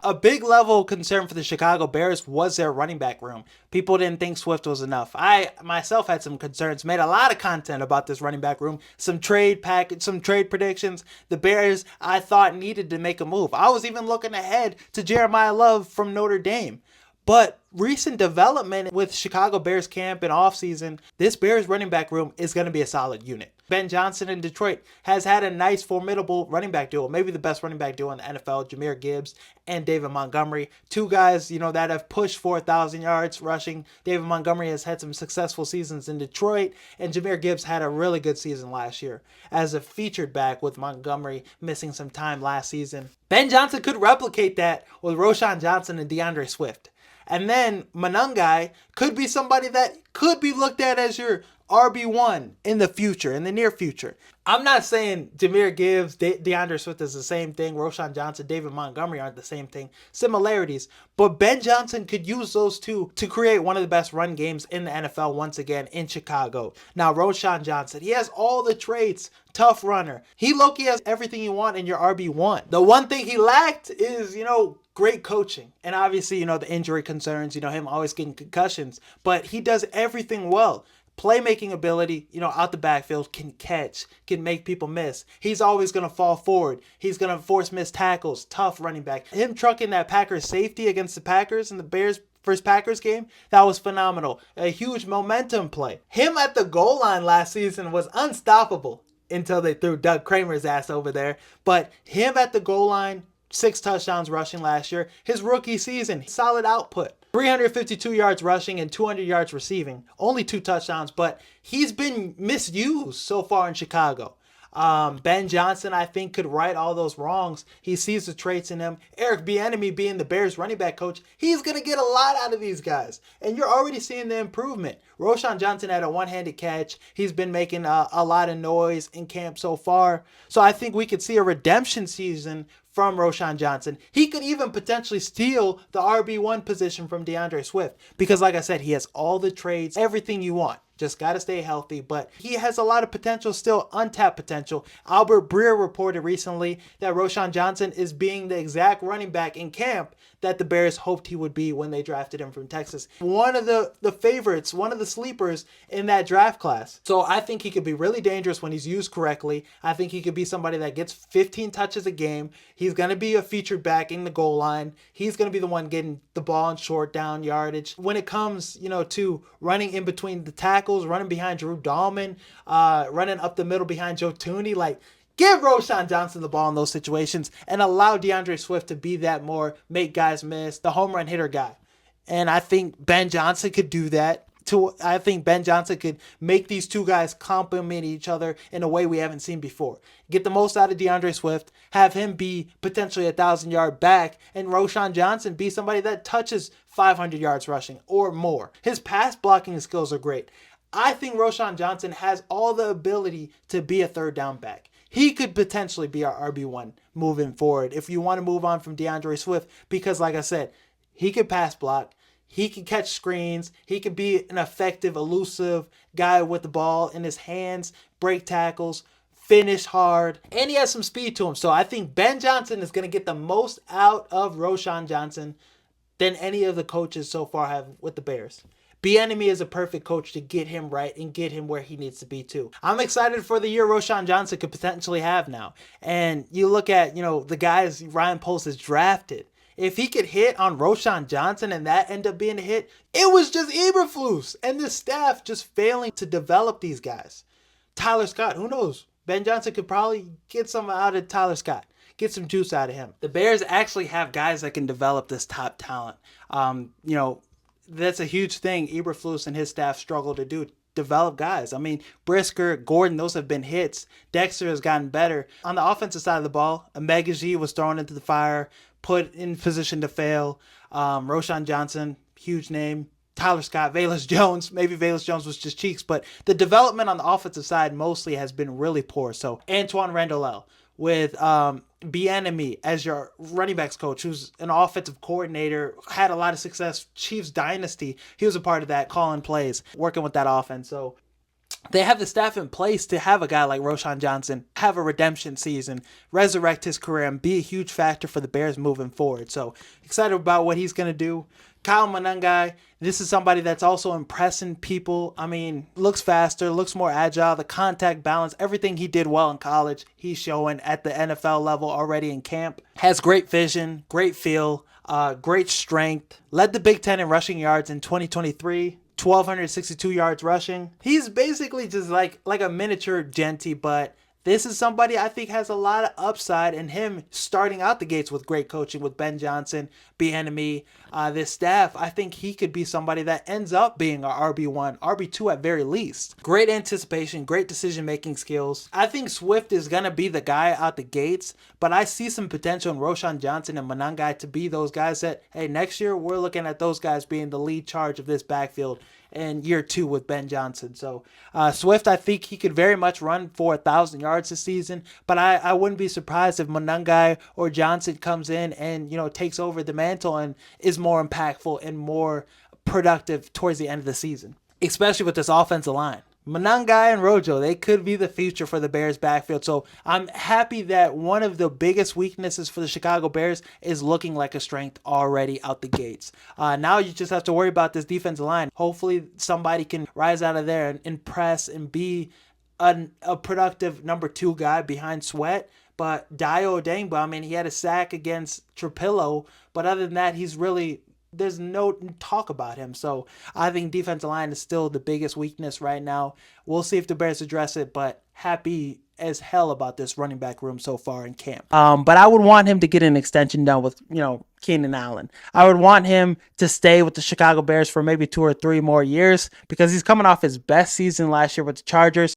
A big level concern for the Chicago Bears was their running back room. People didn't think Swift was enough. I myself had some concerns, made a lot of content about this running back room, some trade predictions. The Bears, I thought, needed to make a move. I was even looking ahead to Jeremiah Love from Notre Dame. But recent development with Chicago Bears camp and offseason, this Bears running back room is going to be a solid unit. Ben Johnson in Detroit has had a nice, formidable running back duo, maybe the best running back duo in the NFL, Jahmyr Gibbs and David Montgomery. Two guys, that have pushed 4,000 yards rushing. David Montgomery has had some successful seasons in Detroit, and Jahmyr Gibbs had a really good season last year as a featured back, with Montgomery missing some time last season. Ben Johnson could replicate that with Roschon Johnson and DeAndre Swift. And then Monangai could be somebody that could be looked at as your RB1 in the future, in the near future. I'm not saying Jahmyr Gibbs, DeAndre Swift is the same thing. Roschon Johnson, David Montgomery aren't the same thing. Similarities. But Ben Johnson could use those two to create one of the best run games in the NFL once again in Chicago. Now, Roschon Johnson, he has all the traits. Tough runner. He low-key has everything you want in your RB1. The one thing he lacked is, great coaching. And obviously, the injury concerns, him always getting concussions. But he does everything well. Playmaking ability, out the backfield, can catch, can make people miss. He's always going to fall forward. He's going to force missed tackles. Tough running back. Him trucking that Packers safety against the Packers in the Bears first Packers game, that was phenomenal. A huge momentum play. Him at the goal line last season was unstoppable until they threw Doug Kramer's ass over there. But him at the goal line, 6 touchdowns rushing last year. His rookie season, solid output. 352 yards rushing and 200 yards receiving. Only 2 touchdowns, but he's been misused so far in Chicago. Ben Johnson, I think, could right all those wrongs. He sees the traits in him. Eric Bieniemy, being the Bears running back coach, he's going to get a lot out of these guys. And you're already seeing the improvement. Roschon Johnson had a one-handed catch. He's been making a lot of noise in camp so far. So I think we could see a redemption season from Roschon Johnson. He could even potentially steal the RB1 position from DeAndre Swift. Because like I said, he has all the traits, everything you want. Just got to stay healthy, but he has a lot of potential, still untapped potential. Albert Breer reported recently that Roschon Johnson is being the exact running back in camp that the Bears hoped he would be when they drafted him from Texas. One of the favorites, one of the sleepers in that draft class. So I think he could be really dangerous when he's used correctly. I think he could be somebody that gets 15 touches a game. He's going to be a featured back in the goal line. He's going to be the one getting the ball in short down yardage. When it comes, to running in between the tackles, running behind Drew Dahlman, running up the middle behind Joe Thuney, give Roschon Johnson the ball in those situations and allow DeAndre Swift to be that more make guys miss, the home run hitter guy. And I think Ben Johnson could do that. I think Ben Johnson could make these two guys complement each other in a way we haven't seen before. Get the most out of DeAndre Swift, have him be potentially a 1,000-yard back, and Roschon Johnson be somebody that touches 500 yards rushing or more. His pass blocking skills are great. I think Roschon Johnson has all the ability to be a third down back. He could potentially be our RB1 moving forward if you want to move on from DeAndre Swift, because like I said, he could pass block, he could catch screens, he could be an effective, elusive guy with the ball in his hands, break tackles, finish hard, and he has some speed to him. So I think Ben Johnson is going to get the most out of Roschon Johnson than any of the coaches so far have with the Bears. Bieniemy is a perfect coach to get him right and get him where he needs to be too. I'm excited for the year Roschon Johnson could potentially have now. And you look at, the guys Ryan Poles has drafted. If he could hit on Roschon Johnson and that end up being a hit, it was just Eberflus and the staff just failing to develop these guys. Tyler Scott, who knows? Ben Johnson could probably get some out of Tyler Scott. Get some juice out of him. The Bears actually have guys that can develop this top talent. That's a huge thing Eberflus and his staff struggle to do. Develop guys. Brisker, Gordon, those have been hits. Dexter has gotten better. On the offensive side of the ball, Omegaji was thrown into the fire, put in position to fail. Roschon Johnson, huge name. Tyler Scott, Velus Jones. Maybe Velus Jones was just cheeks, but the development on the offensive side mostly has been really poor. So Antoine Randall with Bieniemy as your running backs coach, who's an offensive coordinator, had a lot of success. Chiefs dynasty, he was a part of that, calling plays, working with that offense. So they have the staff in place to have a guy like Roshan Johnson have a redemption season, resurrect his career, and be a huge factor for the Bears moving forward. So excited about what he's going to do. Kyle Monangai, this is somebody that's also impressing people. I mean, looks faster, looks more agile, the contact balance, everything he did well in college, he's showing at the NFL level already in camp. Has great vision, great feel, great strength. Led the Big Ten in rushing yards in 2023. 1,262 yards rushing. He's basically just like a miniature Genty, but this is somebody I think has a lot of upside, and him starting out the gates with great coaching with Ben Johnson, Bieniemy, this staff, I think he could be somebody that ends up being our RB1, RB2 at very least. Great anticipation, great decision-making skills. I think Swift is going to be the guy out the gates, but I see some potential in Roshan Johnson and Monangai to be those guys that, hey, next year we're looking at those guys being the lead charge of this backfield in year 2 with Ben Johnson. So Swift, I think he could very much run for 1,000 yards this season, but I wouldn't be surprised if Monangai or Johnson comes in and, takes over the mantle and is more impactful and more productive towards the end of the season, especially with this offensive line. Monangai and Rojo, they could be the future for the Bears backfield. So I'm happy that one of the biggest weaknesses for the Chicago Bears is looking like a strength already out the gates. Now you just have to worry about this defensive line. Hopefully somebody can rise out of there and impress and be a productive number 2 guy behind Sweat. But Dio Odengba, I mean, he had a sack against Trapillo, but other than that, there's no talk about him. So I think defensive line is still the biggest weakness right now. We'll see if the Bears address it, but happy as hell about this running back room so far in camp. But I would want him to get an extension done with, Keenan Allen. I would want him to stay with the Chicago Bears for maybe 2 or 3 more years because he's coming off his best season last year with the Chargers.